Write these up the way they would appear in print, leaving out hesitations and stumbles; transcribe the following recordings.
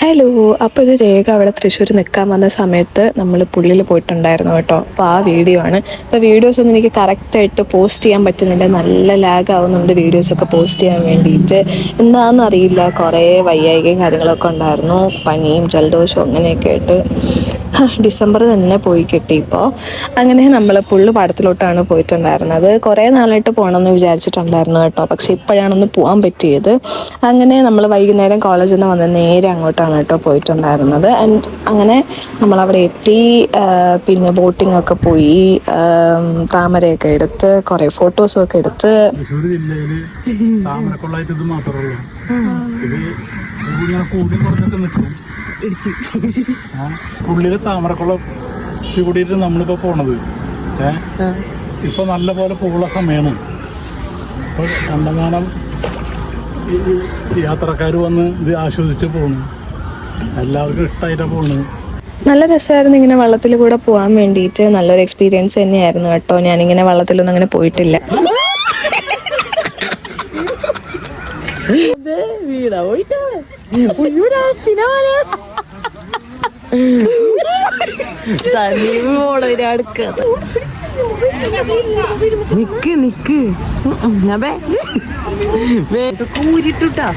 Hello. അപ്പോൾ ഇത് രേഖ അവിടെ തൃശ്ശൂർ നിൽക്കാൻ വന്ന സമയത്ത് നമ്മൾ പുള്ളിയിൽ പോയിട്ടുണ്ടായിരുന്നു കേട്ടോ. അപ്പോൾ ആ വീഡിയോ ആണ്. ഇപ്പോൾ വീഡിയോസൊന്നും എനിക്ക് കറക്റ്റായിട്ട് പോസ്റ്റ് ചെയ്യാൻ പറ്റുന്നില്ല, നല്ല ലാഗ് ആവുന്നുണ്ട് വീഡിയോസൊക്കെ പോസ്റ്റ് ചെയ്യാൻ വേണ്ടിയിട്ട്. എന്താണെന്ന് അറിയില്ല, കുറേ വയ്യായികയും കാര്യങ്ങളൊക്കെ ഉണ്ടായിരുന്നു, പനിയും ജലദോഷവും അങ്ങനെയൊക്കെ ആയിട്ട് ഡിസംബർ തന്നെ പോയി കിട്ടി. ഇപ്പോൾ അങ്ങനെ നമ്മൾ പുള്ളി പടത്തിലോട്ടാണ് പോയിട്ടുണ്ടായിരുന്നത്. കുറേ നാളായിട്ട് പോകണമെന്ന് വിചാരിച്ചിട്ടുണ്ടായിരുന്നു കേട്ടോ, പക്ഷെ ഇപ്പോഴാണൊന്ന് പോകാൻ പറ്റിയത്. അങ്ങനെ നമ്മൾ വൈകുന്നേരം കോളേജിൽ നിന്ന് വന്ന് നേരെ അങ്ങോട്ടാണ് കേട്ടോ പോയിട്ടുണ്ടായിരുന്നത്. ആൻഡ് അങ്ങനെ നമ്മളവിടെ എത്തി. പിന്നെ ബോട്ടിംഗ് ഒക്കെ പോയി, താമരയൊക്കെ എടുത്ത് കുറേ ഫോട്ടോസും ഒക്കെ എടുത്ത്. തൃശ്ശൂർ ജില്ലയിൽ താമരക്കൊള്ളായിട്ട് ഇത് മാത്രമേ പുള്ളിയില് താമരക്കുളം കൂടിയിട്ട് നമ്മളിപ്പോ പോണത്. ഇപ്പൊ നല്ല പോലെ പൂവുള്ള സമയമാണ്. ഇപ്പൊ കണ്ടമാനം യാത്രക്കാർ വന്ന് ഇത് ആസ്വദിച്ച് പോണു. എല്ലാവർക്കും ഇഷ്ടമായിട്ടാ പോണ്. നല്ല രസമായിരുന്നു ഇങ്ങനെ വള്ളത്തിൽ കൂടെ പോകാൻ വേണ്ടിയിട്ട്. നല്ലൊരു എക്സ്പീരിയൻസ് തന്നെയായിരുന്നു കേട്ടോ. ഞാനിങ്ങനെ വള്ളത്തിലൊന്നും അങ്ങനെ പോയിട്ടില്ല. നിക്ക് നിക്ക് കൂരിട്ടുട്ടാ.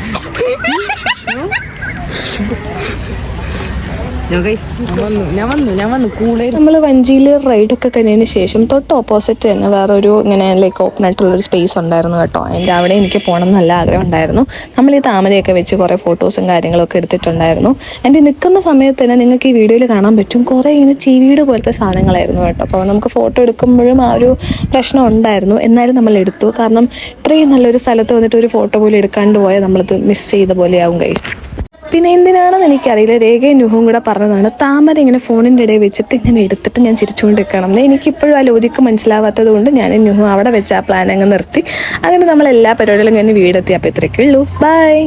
നമ്മൾ വഞ്ചിയിൽ റൈഡൊക്കെ കഴിഞ്ഞതിന് ശേഷം തൊട്ട് ഓപ്പോസിറ്റ് തന്നെ വേറൊരു ഇങ്ങനെ ലൈക്ക് ഓപ്പൺ ആയിട്ടുള്ളൊരു സ്പേസ് ഉണ്ടായിരുന്നു കേട്ടോ. അതിൻ്റെ അവിടെ എനിക്ക് പോകണം എന്ന് നല്ല ആഗ്രഹം ഉണ്ടായിരുന്നു. നമ്മൾ ഈ താമരയൊക്കെ വെച്ച് കുറേ ഫോട്ടോസും കാര്യങ്ങളൊക്കെ എടുത്തിട്ടുണ്ടായിരുന്നു. എൻ്റെ നിൽക്കുന്ന സമയത്ത് തന്നെ നിങ്ങൾക്ക് ഈ വീഡിയോയിൽ കാണാൻ പറ്റും, കുറേ ഇങ്ങനെ ചീവീട് പോലത്തെ സാധനങ്ങളായിരുന്നു കേട്ടോ. അപ്പോൾ നമുക്ക് ഫോട്ടോ എടുക്കുമ്പോഴും ആ ഒരു പ്രശ്നം ഉണ്ടായിരുന്നു. എന്നാലും നമ്മൾ എടുത്തു, കാരണം ഇത്രയും നല്ലൊരു സ്ഥലത്ത് വന്നിട്ട് ഒരു ഫോട്ടോ പോലും എടുക്കാണ്ട് പോയാൽ നമ്മളിത് മിസ് ചെയ്ത പോലെയാവും കൈ. പിന്നെ എന്തിനാണെന്ന് എനിക്കറിയില്ല, രേഖയും നുഹവും കൂടെ പറഞ്ഞതാണ് താമര ഇങ്ങനെ ഫോണിൻ്റെ ഇടയിൽ വെച്ചിട്ട് ഇങ്ങനെ എടുത്തിട്ട് ഞാൻ ചിരിച്ചുകൊണ്ട് നിൽക്കണം എന്ന്. എനിക്കിപ്പോഴും ആ ലോജിക്ക് മനസ്സിലാവാത്തത് കൊണ്ട് ഞാൻ നുഹു അവിടെ വെച്ച് ആ പ്ലാൻ അങ്ങ് നിർത്തി. അങ്ങനെ നമ്മൾ എല്ലാ പരിപാടികളും കഴിഞ്ഞ് വീടെത്തി. അപ്പോൾ ഇത്രയൊക്കെ ഉള്ളൂ. ബൈ.